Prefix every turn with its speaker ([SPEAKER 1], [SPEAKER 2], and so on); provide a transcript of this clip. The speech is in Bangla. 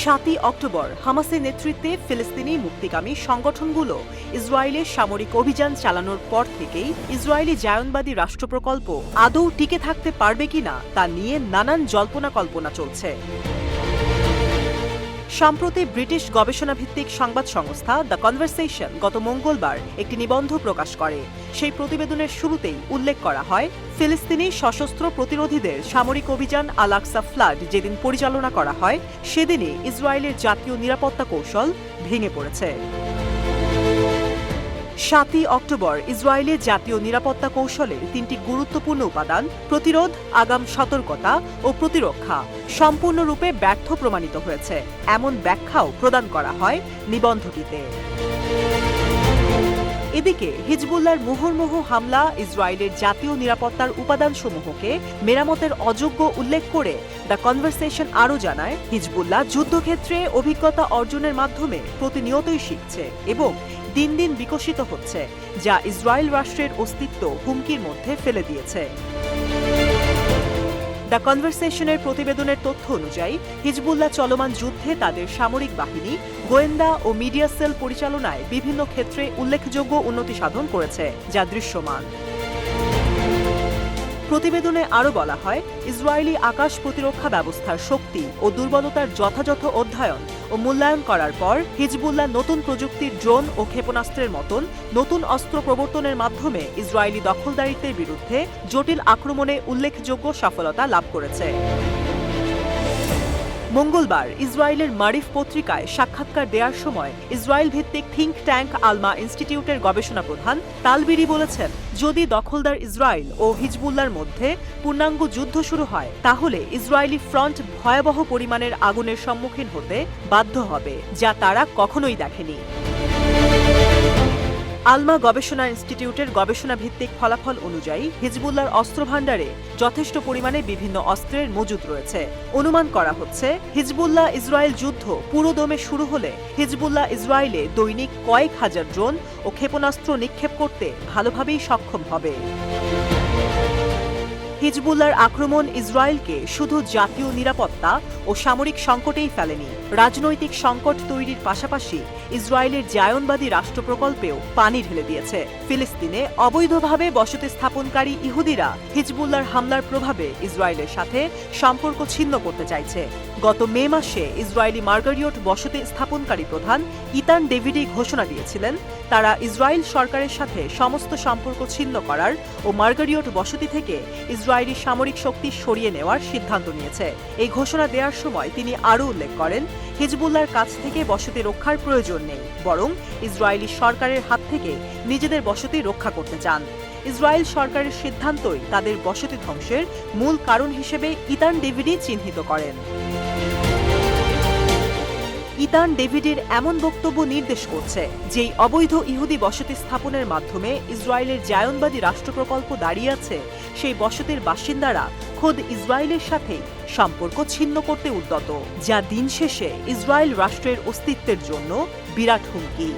[SPEAKER 1] 7ই অক্টোবর হামাসের নেতৃত্বে ফিলিস্তিনি মুক্তিকামী সংগঠনগুলো ইসরায়েলের সামরিক অভিযান চালানোর পর থেকেই ইসরায়েলি জায়নবাদী রাষ্ট্র প্রকল্প আদৌ টিকে থাকতে পারবে কিনা তা নিয়ে নানান জল্পনা কল্পনা চলছে। সম্প্রতি ব্রিটিশ গবেষণাভিত্তিক সংবাদ সংস্থা দ্য কনভারসেশন গত মঙ্গলবার একটি নিবন্ধ প্রকাশ করে। সেই প্রতিবেদনের শুরুতেই উল্লেখ করা হয়, ফিলিস্তিনি সশস্ত্র প্রতিরোধীদের সামরিক অভিযান আল আকসা ফ্লাড যেদিন পরিচালনা করা হয়, সেদিনই ইসরায়েলের জাতীয় নিরাপত্তা কৌশল ভেঙে পড়েছে। 7ই অক্টোবর ইসরায়েলের জাতীয় নিরাপত্তা কৌশলের 3টি গুরুত্বপূর্ণ উপাদান প্রতিরোধ, আগাম সতর্কতা ও প্রতিরক্ষা সম্পূর্ণরূপে ব্যর্থ প্রমাণিত হয়েছে, এমন ব্যাখ্যাও প্রদান করা হয় নিবন্ধটিতে। এদিকে হিজবুল্লাহর মুহুর্মুহু হামলা ইসরায়েলের জাতীয় নিরাপত্তার উপাদানসমূহকে মেরামতের অযোগ্য উল্লেখ করে দ্য কনভারসেশন আরও জানায়, হিজবুল্লাহ যুদ্ধক্ষেত্রে অভিজ্ঞতা অর্জনের মাধ্যমে প্রতিনিয়তই শিখছে এবং দিন দিন বিকশিত হচ্ছে, যা ইসরায়েল রাষ্ট্রের অস্তিত্ব হুমকির মধ্যে ফেলে দিয়েছে। দ্য কনভারসেশনের প্রতিবেদনের তথ্য অনুযায়ী হিজবুল্লাহ চলমান যুদ্ধে তাদের সামরিক বাহিনী, গোয়েন্দা ও মিডিয়া সেল পরিচালনায় বিভিন্ন ক্ষেত্রে উল্লেখযোগ্য উন্নতি সাধন করেছে, যা দৃশ্যমান। প্রতিবেদনে আরও বলা হয়, ইসরায়েলি আকাশ প্রতিরক্ষা ব্যবস্থার শক্তি ও দুর্বলতার যথাযথ অধ্যয়ন ও মূল্যায়ন করার পর হিজবুল্লাহ নতুন প্রযুক্তির ড্রোন ও ক্ষেপণাস্ত্রের মতন নতুন অস্ত্র প্রবর্তনের মাধ্যমে ইসরায়েলি দখলদারিত্বের বিরুদ্ধে জটিল আক্রমণে উল্লেখযোগ্য সফলতা লাভ করেছে। মঙ্গলবার ইসরায়েলের মারিফ পত্রিকায় সাক্ষাৎকার দেওয়ার সময় ইসরায়েল ভিত্তিক থিঙ্ক ট্যাঙ্ক আলমা ইনস্টিটিউটের গবেষণা প্রধান তালবিরি বলেছেন, যদি দখলদার ইসরায়েল ও হিজবুল্লাহর মধ্যে পূর্ণাঙ্গ যুদ্ধ শুরু হয়, তাহলে ইসরায়েলি ফ্রন্ট ভয়াবহ পরিমাণের আগুনের সম্মুখীন হতে বাধ্য হবে, যা তারা কখনোই দেখেনি। আলমা গবেষণা ইনস্টিটিউটের গবেষণা ভিত্তিক ফলাফল অনুযায়ী হিজবুল্লাহর অস্ত্রভাণ্ডারে যথেষ্ট পরিমাণে বিভিন্ন অস্ত্রের মজুদ রয়েছে। অনুমান করা হচ্ছে, হিজবুল্লাহ ইসরায়েল যুদ্ধ পুরোদমে শুরু হলে হিজবুল্লাহ ইসরায়েলে দৈনিক কয়েক হাজার ড্রোন ও ক্ষেপণাস্ত্র নিক্ষেপ করতে ভালোভাবেই সক্ষম হবে। হিজবুল্লাহর আক্রমণ ইসরায়েলকে শুধু জাতীয় নিরাপত্তা ও সামরিক সংকটেই ফেলেনি, রাজনৈতিক সংকট তৈরির পাশাপাশি ইসরায়েলের জায়নবাদী রাষ্ট্র প্রকল্পেও পানি ঢেলে দিয়েছে। ফিলিস্তিনে অবৈধভাবে বসতি স্থাপনকারী ইহুদিরা হিজবুল্লাহর হামলার প্রভাবে ইসরায়েলের সাথে সম্পর্ক ছিন্ন করতে চাইছে। গত মে মাসে ইসরায়েলি মার্গারিয়ট বসতি স্থাপনকারী প্রধান ইতান ডেভিডি ঘোষণা দিয়েছিলেন, তারা ইসরায়েল সরকারের সাথে সমস্ত সম্পর্ক ছিন্ন করার ও মার্গারিয়ট বসতি থেকে ইসরায়েলি সামরিক শক্তি সরিয়ে নেওয়ার সিদ্ধান্ত নিয়েছে। এই ঘোষণা দেওয়ার সময় তিনি আরও উল্লেখ করেন, হিজবুল্লাহর কাছ থেকে বসতি রক্ষার প্রয়োজন নেই, বরং ইসরায়েলি সরকারের হাত থেকে নিজেদের বসতি রক্ষা করতে চান। ইসরায়েল সরকারের সিদ্ধান্তই তাদের বসতি ধ্বংসের মূল কারণ হিসেবে ইতান ডেভিডি চিহ্নিত করেন। ইতান ডেভিডের এমন বক্তব্য নির্দেশ করছে, যেই অবৈধ ইহুদি বসতি স্থাপনের মাধ্যমে ইসরায়েলের জায়নবাদী রাষ্ট্র প্রকল্প দাঁড়িয়ে আছে, সেই বসতির বাসিন্দারা খোদ ইসরায়েলের সাথেই সম্পর্ক ছিন্ন করতে উদ্যত, যা দিন শেষে ইসরায়েল রাষ্ট্রের অস্তিত্বের জন্য বিরাট হুমকি।